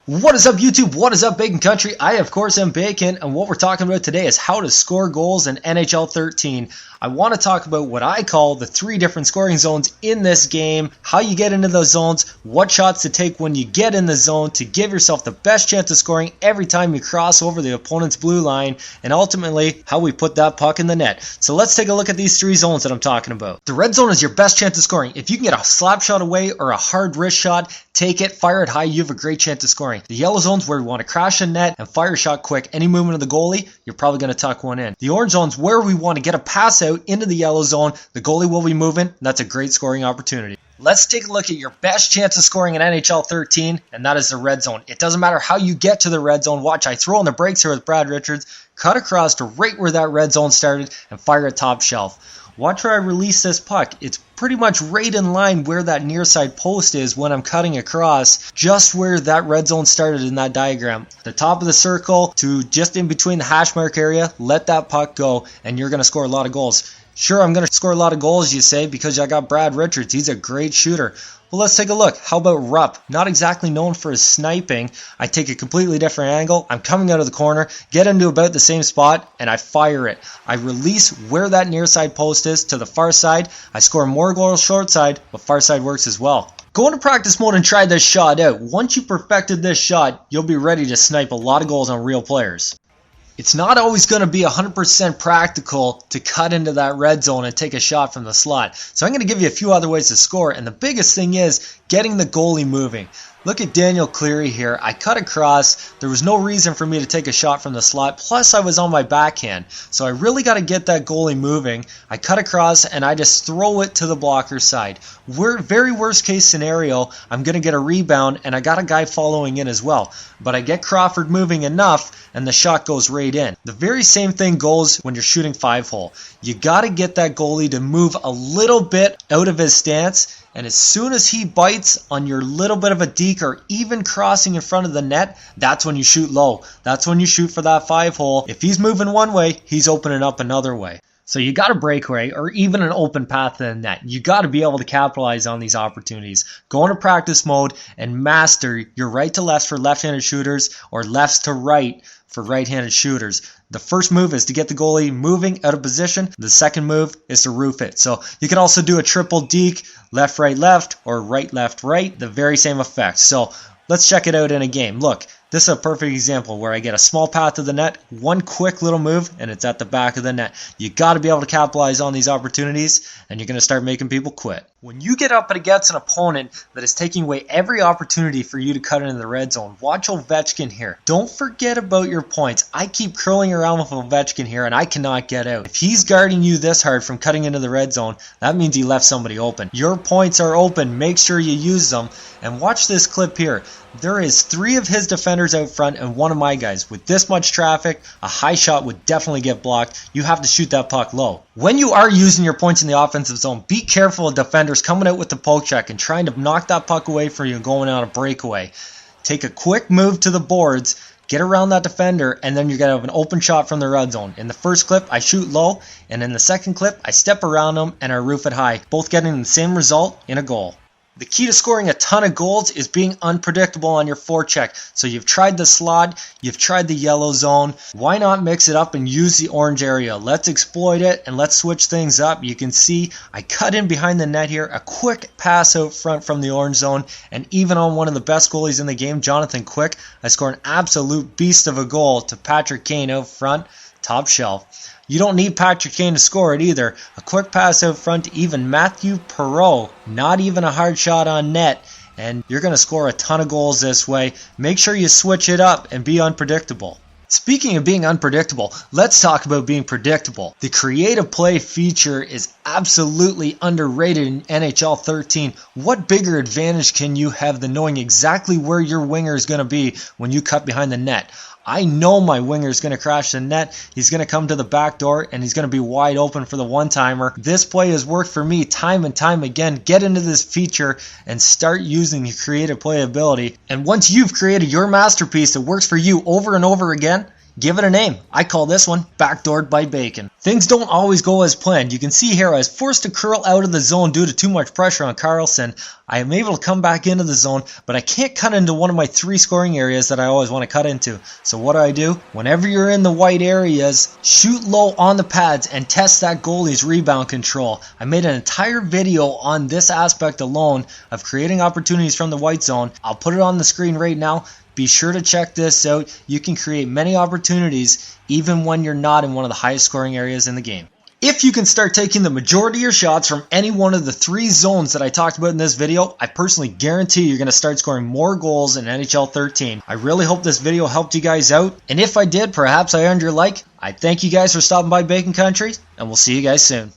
What is up, YouTube? What is up, Bacon Country? I, of course, am Bacon, and what we're talking about today is how to score goals in NHL 13. I want to talk about what I call the 3 different scoring zones in this game, how you get into those zones, what shots to take when you get in the zone to give yourself the best chance of scoring every time you cross over the opponent's blue line, and ultimately, how we put that puck in the net. So let's take a look at these 3 zones that I'm talking about. The red zone is your best chance of scoring. If you can get a slap shot away or a hard wrist shot, take it, fire it high, you have a great chance of scoring. The yellow zone's where we want to crash the net and fire a shot quick. Any movement of the goalie, you're probably going to tuck one in. The orange zone's where we want to get a pass out into the yellow zone. The goalie will be moving, and that's a great scoring opportunity. Let's take a look at your best chance of scoring in NHL 13, and that is the red zone. It doesn't matter how you get to the red zone. Watch, I throw in the brakes here with Brad Richards, cut across to right where that red zone started, and fire it top shelf. Watch where I release this puck. It's pretty much right in line where that near side post is when I'm cutting across, just where that red zone started in that diagram. The top of the circle to just in between the hash mark area, let that puck go, and you're going to score a lot of goals. Sure, I'm going to score a lot of goals, you say, because I got Brad Richards. He's a great shooter. Well, let's take a look. How about Rupp? Not exactly known for his sniping. I take a completely different angle. I'm coming out of the corner, get into about the same spot, and I fire it. I release where that near side post is to the far side. I score more goals short side, but far side works as well. Go into practice mode and try this shot out. Once you perfected this shot, you'll be ready to snipe a lot of goals on real players. It's not always going to be 100% practical to cut into that red zone and take a shot from the slot. So I'm going to give you a few other ways to score, and the biggest thing is getting the goalie moving. Look at Daniel Cleary here. I cut across. There was no reason for me to take a shot from the slot. Plus, I was on my backhand. So I really got to get that goalie moving. I cut across, and I just throw it to the blocker side. Very worst case scenario, I'm going to get a rebound, and I got a guy following in as well. But I get Crawford moving enough, and the shot goes right in. The very same thing goes when you're shooting 5-hole. You got to get that goalie to move a little bit out of his stance, and as soon as he bites on your little bit of a deke or even crossing in front of the net, that's when you shoot low. That's when you shoot for that 5-hole. If he's moving one way, he's opening up another way. So you got a breakaway or even an open path to the net. You got to be able to capitalize on these opportunities. Go into practice mode and master your right to left for left-handed shooters or lefts to right for right-handed shooters. The first move is to get the goalie moving out of position. The second move is to roof it. So you can also do a triple deke, left, right, or right, left, right. The very same effect. So let's check it out in a game. Look, this is a perfect example where I get a small path to the net, one quick little move, and it's at the back of the net. You got to be able to capitalize on these opportunities, and you're going to start making people quit. When you get up against an opponent that is taking away every opportunity for you to cut into the red zone, watch Ovechkin here. Don't forget about your points. I keep curling around with Ovechkin here, and I cannot get out. If he's guarding you this hard from cutting into the red zone, that means he left somebody open. Your points are open. Make sure you use them. And watch this clip here. There is 3 of his defenders out front and 1 of my guys. With this much traffic, a high shot would definitely get blocked. You have to shoot that puck low. When you are using your points in the offensive zone, be careful of defenders coming out with the poke check and trying to knock that puck away from you and going on a breakaway. Take a quick move to the boards, get around that defender, and then you're going to have an open shot from the red zone. In the first clip, I shoot low, and in the second clip, I step around them and I roof it high, both getting the same result in a goal. The key to scoring a ton of goals is being unpredictable on your forecheck. So you've tried the slot, you've tried the yellow zone. Why not mix it up and use the orange area? Let's exploit it and let's switch things up. You can see I cut in behind the net here, a quick pass out front from the orange zone, and even on one of the best goalies in the game, Jonathan Quick, I score an absolute beast of a goal to Patrick Kane out front, top shelf. You don't need Patrick Kane to score it either. A quick pass out front to even Matthew Perreault. Not even a hard shot on net. And you're going to score a ton of goals this way. Make sure you switch it up and be unpredictable. Speaking of being unpredictable, let's talk about being predictable. The creative play feature is absolutely underrated in NHL 13. What bigger advantage can you have than knowing exactly where your winger is going to be when you cut behind the net? I know my winger is going to crash the net. He's going to come to the back door and he's going to be wide open for the one-timer. This play has worked for me time and time again. Get into this feature and start using your creative play ability. And once you've created your masterpiece that works for you over and over again, Give it a name. I call this one Backdoored by Bacon. Things don't always go as planned. You can see here I was forced to curl out of the zone due to too much pressure on Carlson. I am able to come back into the zone, but I can't cut into one of my 3 scoring areas that I always want to cut into. So what do? Whenever you're in the white areas, shoot low on the pads and test that goalie's rebound control. I made an entire video on this aspect alone of creating opportunities from the white zone. I'll put it on the screen right now. Be sure to check this out. You can create many opportunities even when you're not in one of the highest scoring areas in the game. If you can start taking the majority of your shots from any one of the 3 zones that I talked about in this video, I personally guarantee you're going to start scoring more goals in NHL 13. I really hope this video helped you guys out, and if I did, perhaps I earned your like. I thank you guys for stopping by Bacon Country, and we'll see you guys soon.